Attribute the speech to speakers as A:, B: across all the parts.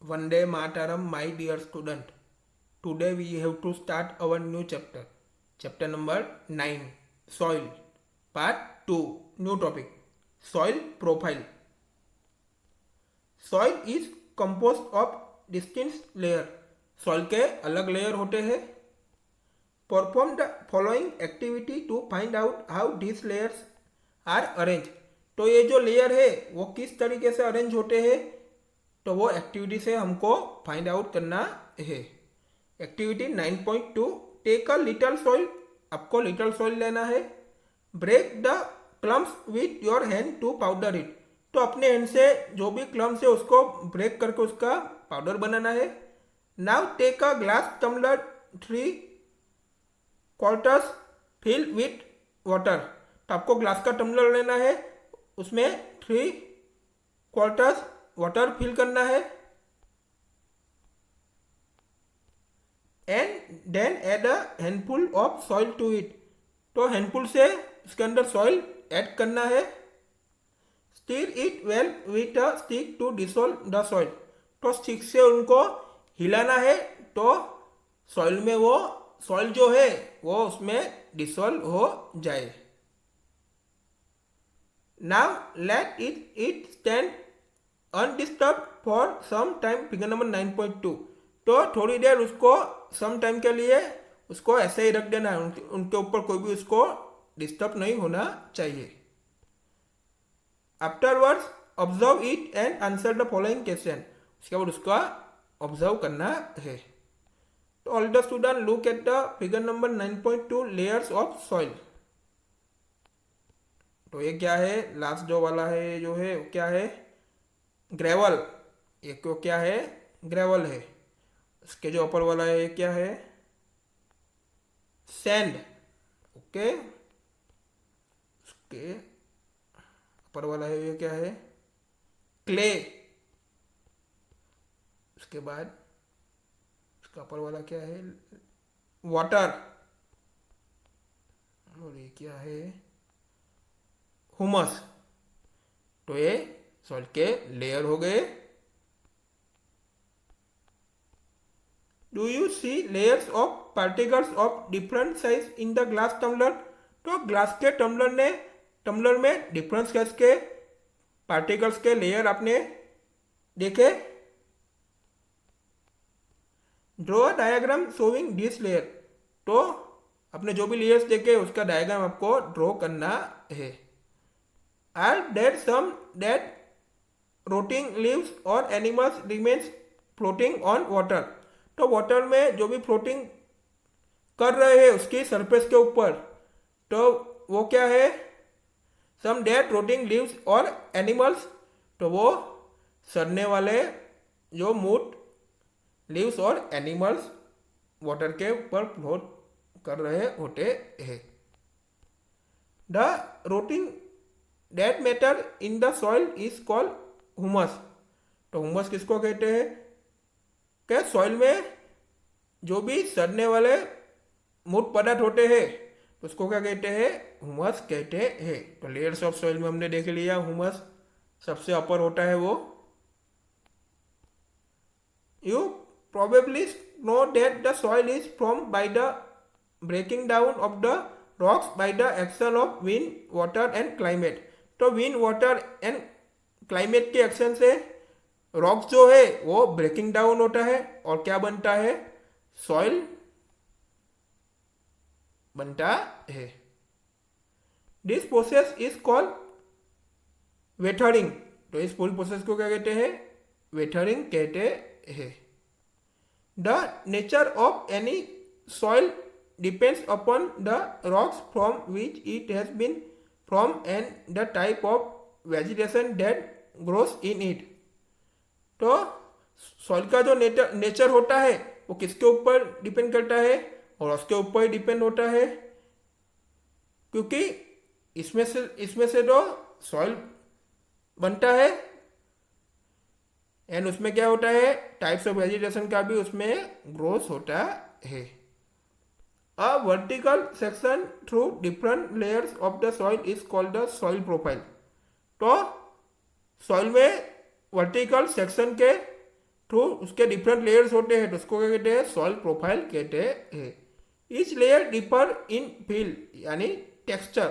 A: Vande Mataram, my dear student. Today we have to start our new chapter. Chapter number 9, Soil. Part 2, new topic. Soil profile. Soil is composed of distinct layer. Soil के अलग layer होते हैं. Perform the following activity to find out how these layers are arranged. तो ये जो layer है वो किस तरीके से अरेंज होते हैं, तो वो एक्टिविटी से हमको फाइंड आउट करना है. Activity 9.2, take a little soil. आपको लिटल सॉइल लेना है. Break the clumps with your hand to powder it. तो अपने हैंड से जो भी क्लम्स है उसको ब्रेक करके उसका पाउडर बनाना है. Now take a glass tumbler 3 quarters fill with water. तो आपको ग्लास का टम्बलर लेना है, उसमें 3 क्वार्टर्स वाटर फिल करना है. And then add a handful of soil to it. तो हैंडफुल से इसके अंदर सॉइल ऐड करना है. Stir it well with a stick to dissolve the soil. तो स्टिक से उनको हिलाना है तो सॉइल में वो सॉइल जो है वो उसमें डिसॉल्व हो जाए. Now let it stand undisturbed for some time. Figure number 9.2. तो थोड़ी देर उसको सम टाइम के लिए उसको ऐसे ही रख देना है. उनके ऊपर कोई भी उसको डिस्टर्ब नहीं होना चाहिए. Afterwards observe it and answer the following question. उसके बाद उसका ऑब्जर्व करना है. तो all the student look at the figure number 9.2, layers of soil. तो ये क्या है, लास्ट जो वाला है जो है क्या है, ग्रेवल. ये क्यों क्या है, ग्रेवल है. इसके जो ऊपर वाला है ये क्या है, सैंड. ओके. इसके ऊपर वाला है ये क्या है, क्ले. उसके बाद इसका ऊपर वाला क्या है, वाटर. और ये क्या है, हुमस. तो ये सॉइल के लेयर हो गए. Do you see layers of particles of different size in the glass tumbler. तो ग्लास के टम्बलर में डिफरेंट साइज के पार्टिकल्स के लेयर आपने देखे. Draw a diagram showing this layer. तो आपने जो भी लेयर्स देखे उसका डायग्राम आपको ड्रॉ करना है. Are there some dead rotting leaves or animals remains floating on water. तो वाटर में जो भी फ्लोटिंग कर रहे हैं उसकी सरफेस के ऊपर, तो वो क्या है, सम डेड रोटिंग लीव्स और एनिमल्स. तो वो सड़ने वाले जो मूट लीव्स और एनिमल्स वाटर के ऊपर फ्लोट कर रहे होते हैं. The rotting dead matter in the soil is called humus. तो हुमस किसको कहते हैं, क्या सॉइल में जो भी सड़ने वाले मूट पदार्थ होते हैं उसको क्या कहते हैं, हुमस कहते हैं. तो लेयर्स ऑफ सॉइल में हमने देख लिया, हुमस सबसे अपर होता है वो. You probably know that the soil is formed by the breaking down of the rocks by the action of wind, water and climate. तो विंड, वाटर एंड क्लाइमेट के एक्शन से रॉक्स जो है वो ब्रेकिंग डाउन होता है और क्या बनता है, सॉइल बनता है. This process is called weathering. तो इस पूरी प्रोसेस को क्या कहते हैं, वेथरिंग कहते हैं. The nature of any soil depends upon the rocks from which it has been from and the type of vegetation that grows in it. तो सॉइल का जो नेचर होता है वो किसके ऊपर डिपेंड करता है, और उसके ऊपर ही डिपेंड होता है, क्योंकि इसमें से जो सॉइल बनता है एंड उसमें क्या होता है, टाइप्स ऑफ वेजिटेशन का भी उसमें ग्रोथ होता है. A vertical section through different layers of the soil is called the soil profile. तो सॉइल में वर्टिकल सेक्शन के तो उसके डिफरेंट लेयर्स होते हैं, तो उसको क्या कहते हैं, सॉइल प्रोफाइल कहते हैं। Each layer differ in feel यानी texture,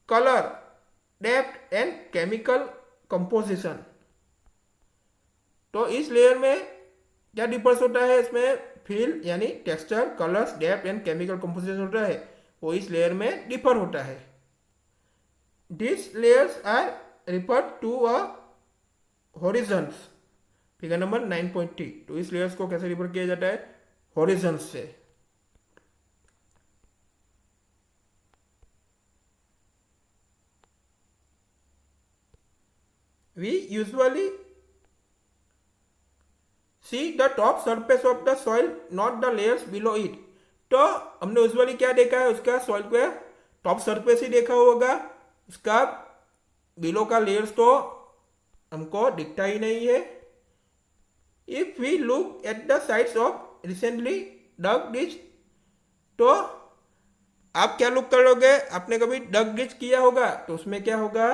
A: colour, depth and chemical composition. तो इस लेयर में क्या डिफरेंस होता है, इसमें फील यानी texture, colours, depth and chemical composition होता है, वो इस लेयर में डिफर होता है। This layers are referred to a horizons, figure number 9.3। तो इस लेयर्स को कैसे रिफर किया जाता है, हॉरिजॉन्स से। We usually see the top surface of the soil, not the layers below it. तो हमने यूजुअली क्या देखा है, उसका सॉइल का टॉप सरफेस ही देखा होगा, उसका बिलो का लेयर्स तो हमको दिखता ही नहीं है। If we look at the sides of recently dug ditch, तो आप क्या लुक करोगे, आपने कभी डग डिच किया होगा तो उसमें क्या होगा,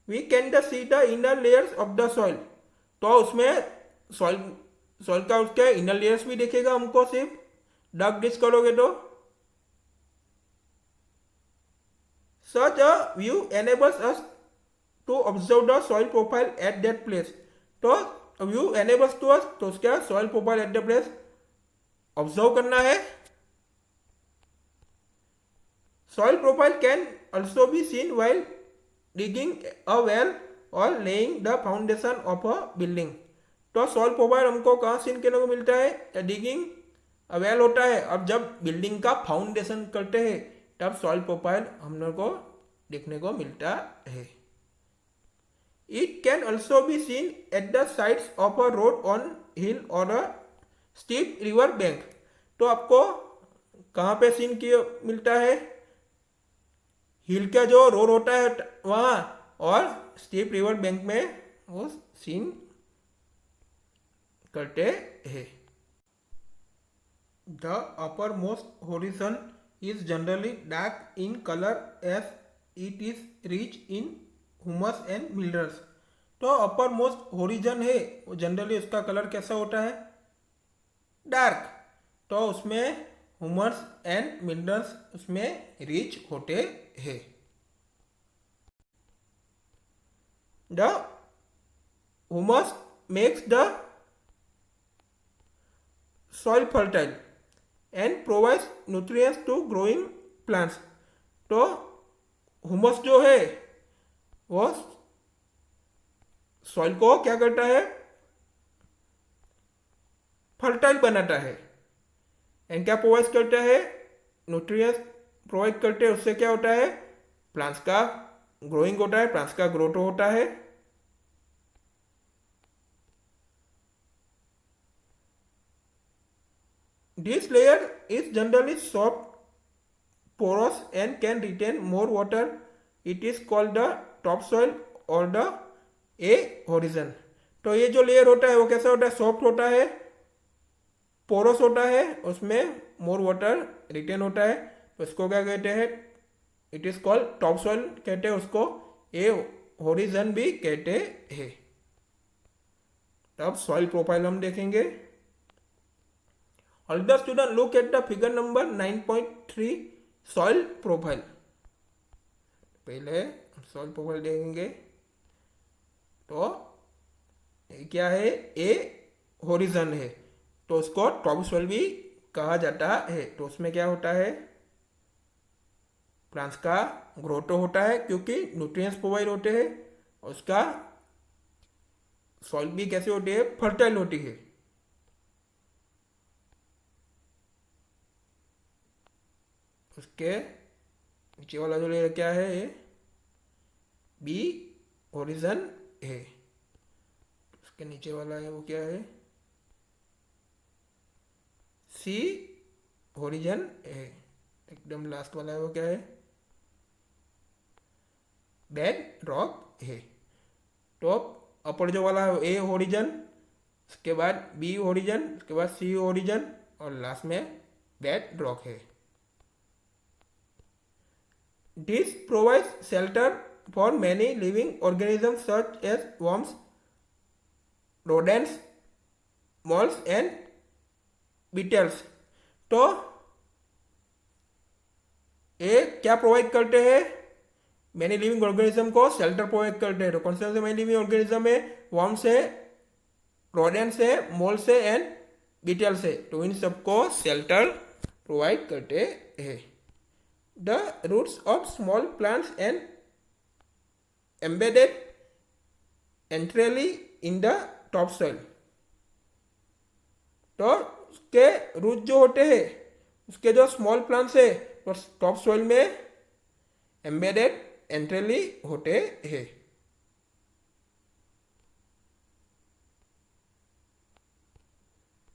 A: we can the see the inner layers of the soil. तो उसमें सॉइल सॉइल का उसके इनर लेयर्स भी देखेगा हमको, सिर्फ डग डिच करोगे तो। Such a view enables us to observe the soil profile at that place। तो व्यू enables to us, तो उसका soil profile at the place observe करना है। Soil profile can also be seen while digging a well or laying the foundation of a building। तो soil profile हमको कहाँ scene करने को मिलता है, डिगिंग वेल होता है, अब जब बिल्डिंग का फाउंडेशन करते हैं तब सॉइल प्रोफाइल हम लोग को देखने को मिलता है। It can also be seen eight the sides of a road on हिल और अ स्टीप रिवर बैंक। तो आपको कहाँ पे सीन किया मिलता है, हिल का जो रोड होता है वहाँ, और स्टीप रिवर बैंक में वो सीन करते हैं। The uppermost horizon is generally dark in color as it is rich in humus and minerals। तो uppermost horizon है वो जनरली उसका कलर कैसा होता है, डार्क। तो उसमें ह्यूमस एंड मिनरल्स उसमें रिच होते हैं। The humus makes the soil fertile and provides nutrients to growing plants। तो ह्यूमस जो है वो सॉइल को क्या करता है, फर्टाइल बनाता है, एंड क्या प्रोवाइड करता है, न्यूट्रिएंट्स प्रोवाइड करते हैं। उससे क्या होता है, प्लांट्स का ग्रोइंग होता है, प्लांट्स का ग्रोथ होता है। This layer is generally soft, porous and can retain more water। It is called the topsoil or the a horizon। तो ये जो लेयर होता है वो कैसा होता है, सॉफ्ट होता है, पोरस होता है, उसमें मोर वाटर रिटेन होता है, तो इसको क्या कहते हैं, इट इज कॉल्ड टॉपसॉइल कहते हैं उसको, ए होरिजन भी कहते हैं। तब सॉइल प्रोफाइल हम देखेंगे। All the student look at the figure number 9.3 soil profile। पहले soil profile देखेंगे, तो ये क्या है, ए होरिजन है, तो उसको टॉप सॉइल भी कहा जाता है। तो उसमें क्या होता है, प्लांट्स का ग्रोथ होता है क्योंकि न्यूट्रिएंट्स प्रोवाइड होते हैं, उसका सॉइल भी कैसे होती है, फर्टाइल होती है। उसके नीचे वाला जो लेयर क्या है, ये बी होरिजन है। उसके नीचे वाला है वो क्या है, सी होरिजन है। एकदम लास्ट वाला है वो क्या है, बेड रॉक है। तो अपर जो वाला है ए होरिजन, उसके बाद बी होरिजन, उसके बाद सी होरिजन, और लास्ट में बेड रॉक है। This provides shelter for many living organism such as worms, rodents, moles and beetles. तो ये क्या प्रोवाइड करते हैं? मैनी लिविंग ऑर्गेनिज्म को शेल्टर प्रोवाइड करते हैं। तो कौन से मैनी लिविंग ऑर्गेनिज्म है? वर्म्स है, रोडेंट्स है, मोल्स है एंड बीटल्स है। तो इन सबको शेल्टर प्रोवाइड करते हैं। The roots of small plants and embedded एंट्रेली in the top soil. तो उसके रूट जो होते हैं, उसके जो स्मॉल प्लांट्स है, तो टॉप सॉइल में एम्बेडेड एंट्रेली होते हैं।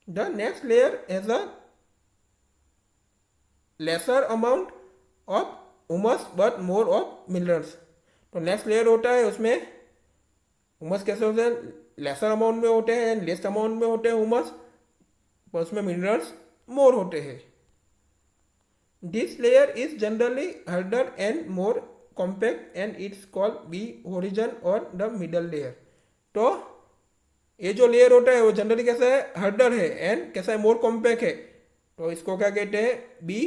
A: The next layer has a lesser amount of humus but more of minerals। तो नेक्स्ट लेयर होता है, उसमें हुमस कैसे होते हैं? लेसर अमाउंट में होते हैं, लेस अमाउंट में होते हैं हुमस, पर उसमें मिनरल्स मोर होते हैं। This layer is generally harder and more compact and it's called B horizon और द मिडल लेयर। तो ये जो लेयर होता है वो जनरली कैसा है? हार्डर है एंड कैसा है? मोर कॉम्पैक्ट है। तो इसको क्या कहते हैं? बी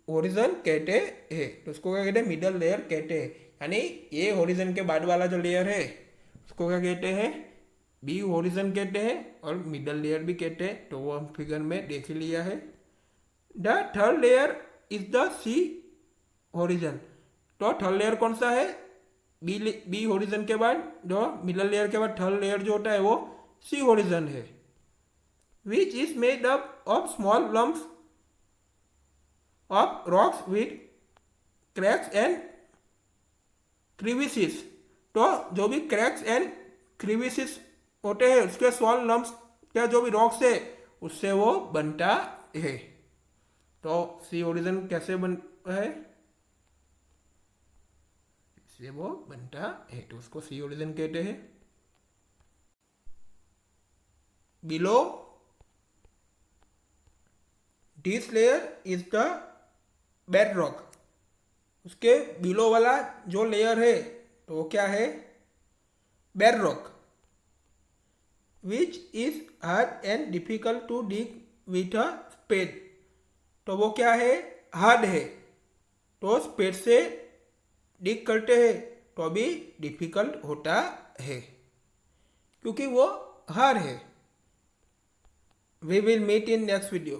A: होरिजन कहते हैं। तो इसको क्या कहते हैं? मिडल लेयर कहते हैं। यानी ये होरिजन के बाद वाला जो लेयर है उसको क्या कहते हैं? बी होरिजन कहते हैं और मिडल लेयर भी कहते हैं। तो वो हम फिगर में देख ही लिया है। The third layer is the C horizon. तो थर्ड लेयर कौन सा है? बी होरिजन के बाद जो मिडल लेयर के बाद थर्ड लेयर जो होता है वो सी होरिजन है। Which is made up of small lumps of rocks with cracks and crevices. तो जो भी क्रैक्स एंड क्रीविसेस होते हैं उसके स्मॉल लम्प्स क्या जो भी रॉक्स है उससे वो बनता है। तो सी होरिजन कैसे बनता है? इससे वो बनता है, तो उसको सी होरिजन कहते हैं। Below this layer is the bedrock. उसके बिलो वाला जो लेयर है तो वो क्या है? Bedrock. Which is hard and difficult to dig with a spade. तो वो क्या है? हार्ड है। तो स्पेड से डिग करते हैं तो अभी डिफिकल्ट होता है क्योंकि वो हार्ड है। We will meet in next video.